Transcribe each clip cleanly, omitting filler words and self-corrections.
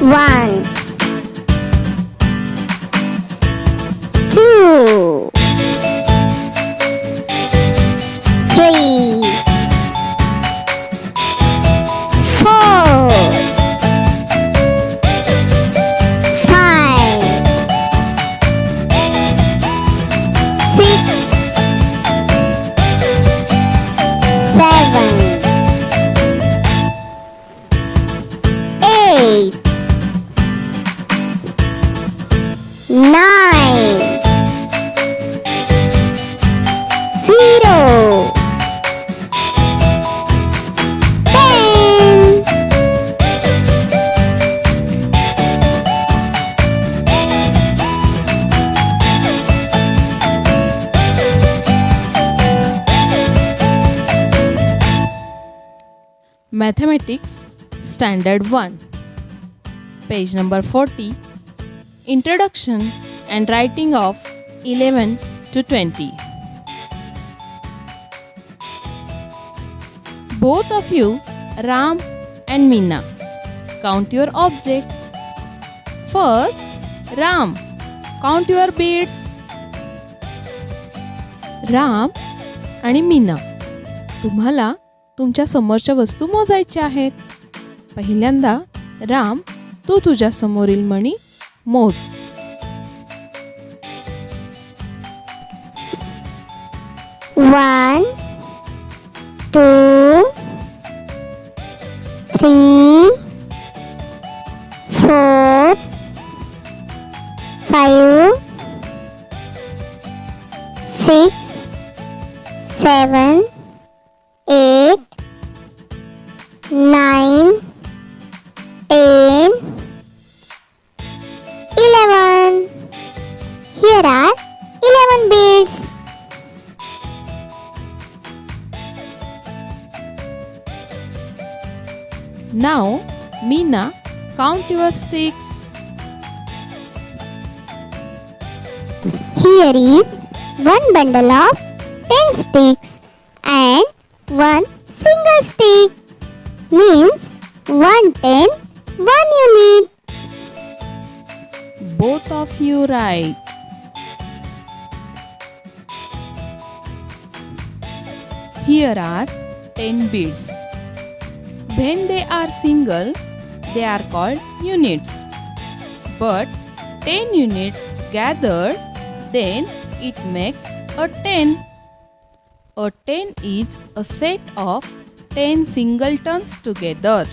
1 2 3 4 5 6 7 8 9 0 10 Mathematics Standard 1, page number 40, Introduction and Writing of 11 to 20. Both of you, Ram and Meena, count your objects. First, Ram, count your beads. Ram आणि मीना, तुम्हाला तुमच्या समोरच्या वस्तू मोजायच्या आहेत. पहिल्यांदा राम, तू तुझ्या समोरील मणी मोज. 1 2 3 4 5 6 7 8 9 10 11. Here are 11 beads. Now, Meena, count your sticks. Here is one bundle of 10 sticks and one single stick. Means 110, 1 unit. Both of you right. Here are 10 beads. When they are single, they are called units. But 10 units gathered, then it makes a 10. A 10 is a set of 10 singletons together.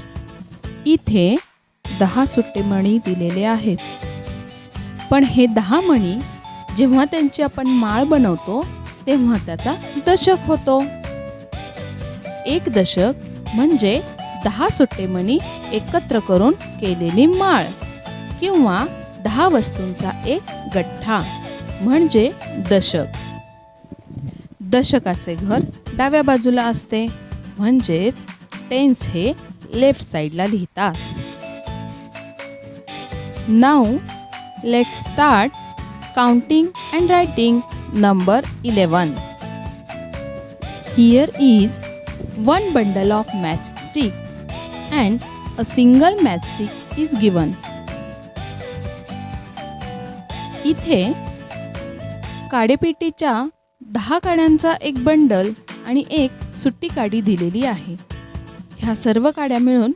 इथे 10 सुट्टे मणी दिलेले आहेत. पण हे 10 मणी जेव्हा त्यांची आपण माळ बनवतो तेव्हा त्याचा दशक होतो. एक दशक म्हणजे 10 सुट्टे मणी एकत्र करून केलेली माळ किंवा 10 वस्तूंचा एक गठ्ठा म्हणजे दशक. दशकाचे घर डाव्या बाजूला असते, म्हणजेच टेन्स हे लेफ्ट साइडला लिहितात. Now let's start counting and writing number 11. Here is one bundle of matchstick and a single matchstick is given. इथे काडेपेटीच्या 10 काड्यांचा एक बंडल आणि एक सुट्टी काडी दिलेली आहे. ह्या सर्व काड्या मिळून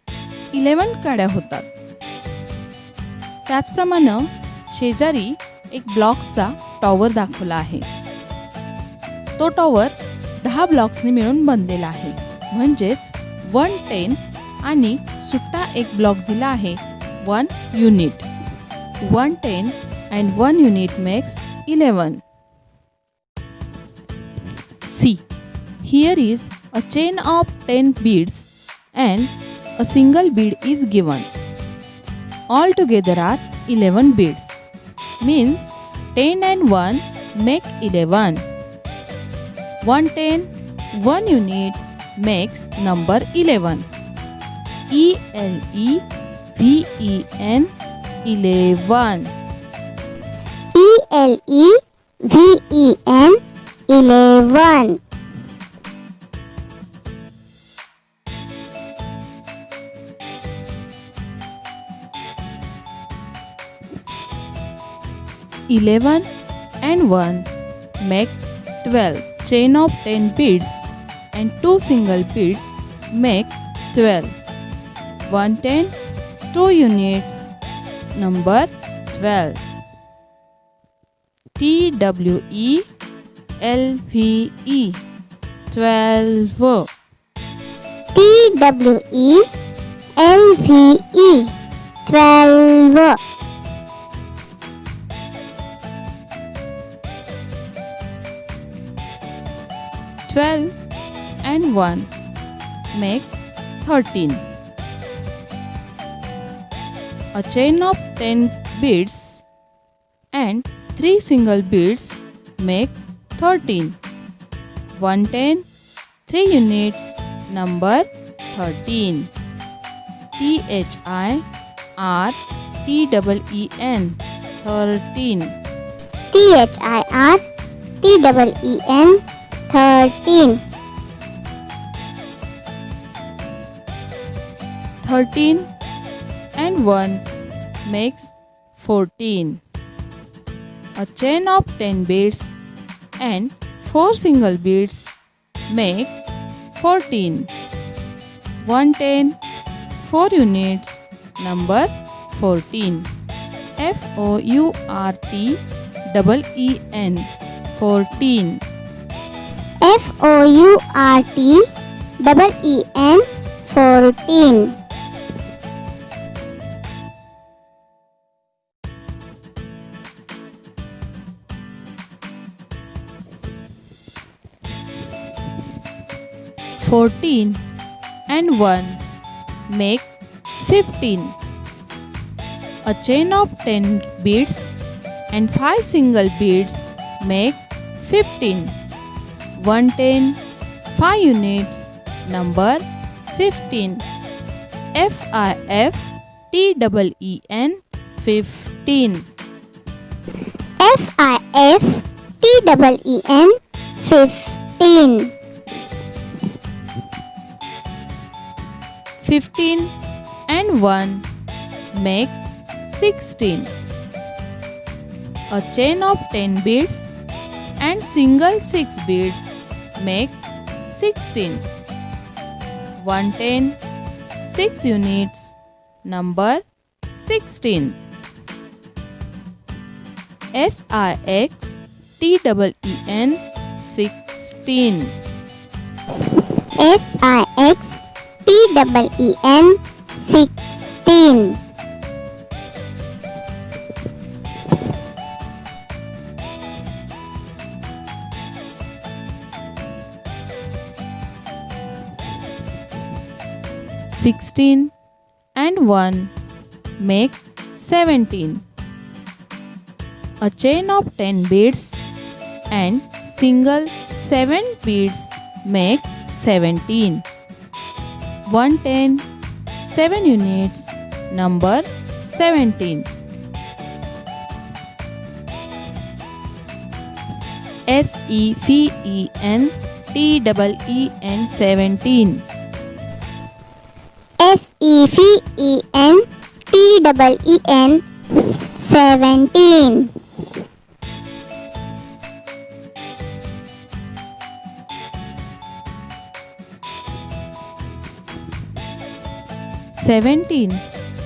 11 काड्या होतात. त्याचप्रमाणे शेजारी एक ब्लॉक्सचा टॉवर दाखवला आहे. तो टॉवर 10 ब्लॉक्सनी मिळून बनलेला आहे, म्हणजेच 110 आणि सुट्टा एक ब्लॉक दिला आहे 1 unit. 110 and 1 unit makes 11. See, here is a chain of 10 beads and a single bead is given. All together are 11 beads. Means 10 and 1 make 11. 110, 1 unit makes number 11. ELEVEN 11. ELEVEN 11. 11 and 1 make 12. Chain of 10 beads and 2 single beads make 12. 110, 2 units, number 12. TWELVE, 12. TWELVE, 12. 12 and 1 make 13. A chain of 10 beads and 3 single beads make 13. 110, 3 units, number 13. THIRTEN, 13. THIRTEN, 13. 13 and 1 makes 14. A chain of 10 beads and 4 single beads make 14. 110, 4 units, number 14. FOURTEN, 14. FOURTEN, 14. 14 and 1 make 15. A chain of 10 beads and 5 single beads make 15. 110, 5 units, number 15. FIFTEN, 15. FIFTEN, 15. 15 and 1 make 16. A chain of 10 beads and single 6 beads make 16. 110, 6 units, number 16. SIXTEN, 16. SIXTEN, 16. 16 and 1 make 17. A chain of 10 beads and single 7 beads make 17. 110, 7 units, number 17. SEVENTEN, 17. SEVENTEN, 17. 17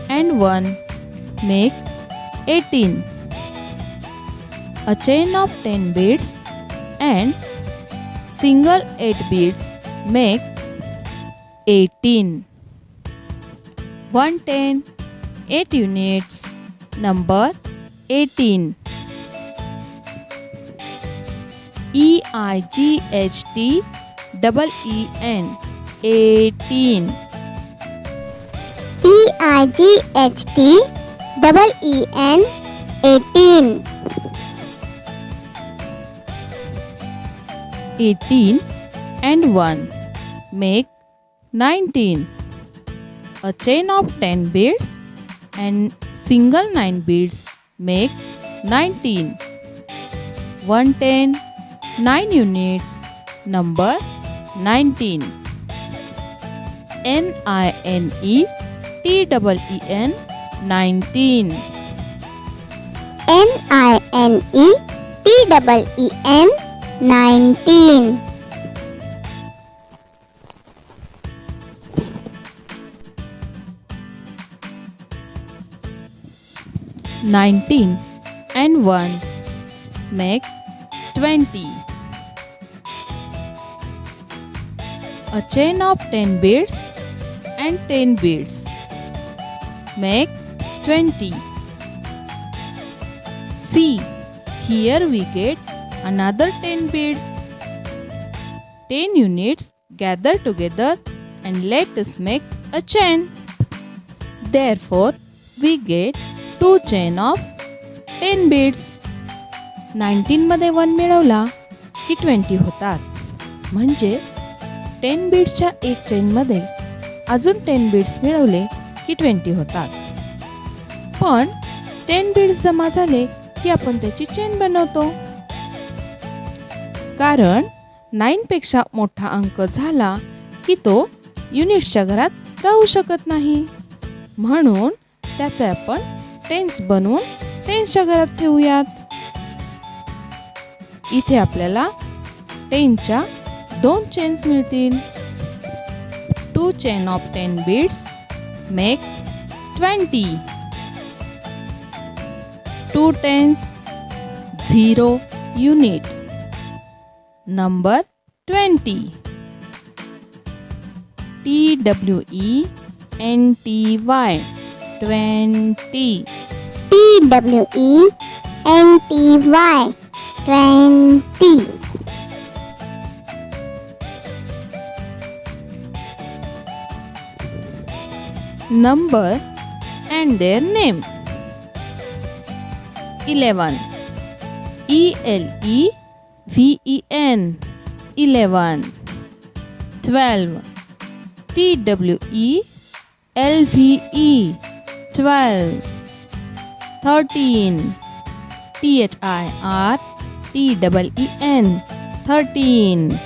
and 1 make 18. A chain of 10 beads and single 8 beads make 18. 110, 8 units, number 18. EIGHTEEN, 18. EIGHTEEN, 18. 18 and 1 make 19. A chain of 10 beads and single 9 beads make 19. 110, 9 units, number 19. NINETEEN, 19. NINETEEN, N-I-N-E-T-E-E-N 19. 19 and 1 make 20. A chain of 10 beads and 10 beads make 20. See, here we get another 10 beads. 10 units gather together and let us make a chain. Therefore, we get 2 chain of 10 beads. 19 मध्ये 1 मिळवला की 20 होतात. म्हणजे 10 बीड्सच्या एक चेनमध्ये अजून 10 beads मिळवले की 20 होतात. पण 10 बीड्स जमा झाले की आपण त्याची चेन बनवतो. कारण 9 पेक्षा मोठा अंक झाला की तो युनिट्सच्या घरात राहू शकत नाही. म्हणून त्याचे आपण टेन्स बनवून टेन्सच्या घरात ठेवूयात. इथे आपल्याला 10च्या 2 चेन्स मिळतील. 2 chain of 10 beads make 20. 2 tens 0 unit. Number 20. T-W-E-N-T-Y 20. T-W-E-N-T-Y 20. Number and their name. 11. E-L-E-V-E-N 11. 12. T-W-E-L-V-E 12. 13. T-H-I-R-T-E-E-N 13.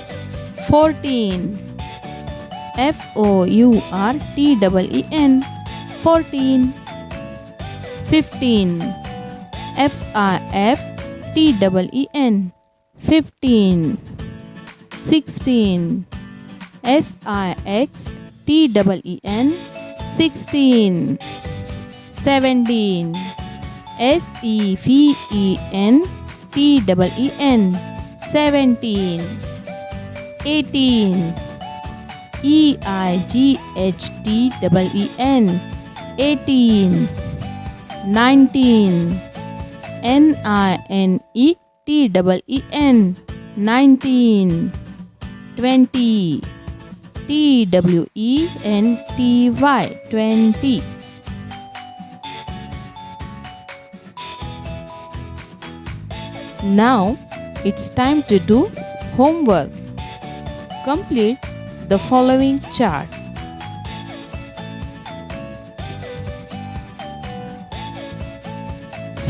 14. F-O-U-R-T-E-E-N 14. 15. F-I-F-T-E-E-N 15. 16. S-I-X-T-E-E-N 16. 17. S-E-V-E-N-T-E-E-N 17. 18. E-I-G-H-T-E-E-N 18. 19. N-I-N-E-T-E-E-N 19. 20. T-W-E-N-T-Y 20. Now it's time to do homework. Complete the following chart.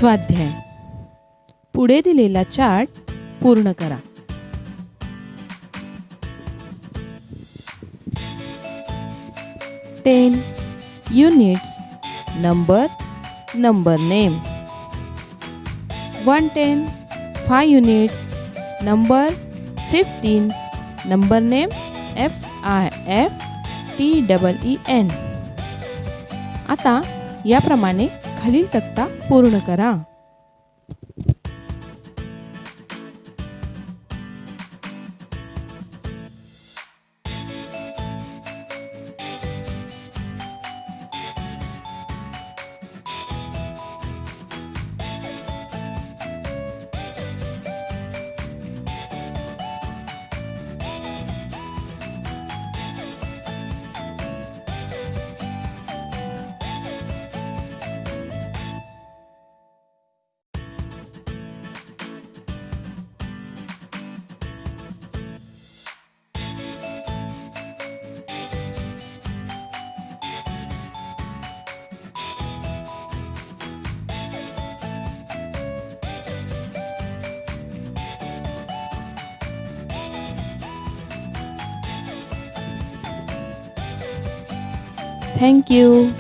स्वाध्याय. पुढे दिलेला chart पूर्ण करा. Ten units number name. 110 5 units number 15 number name F-I-F-T-E-E-N. आता याप्रमाणे खालील तक्ता पूर्ण करा. Thank you.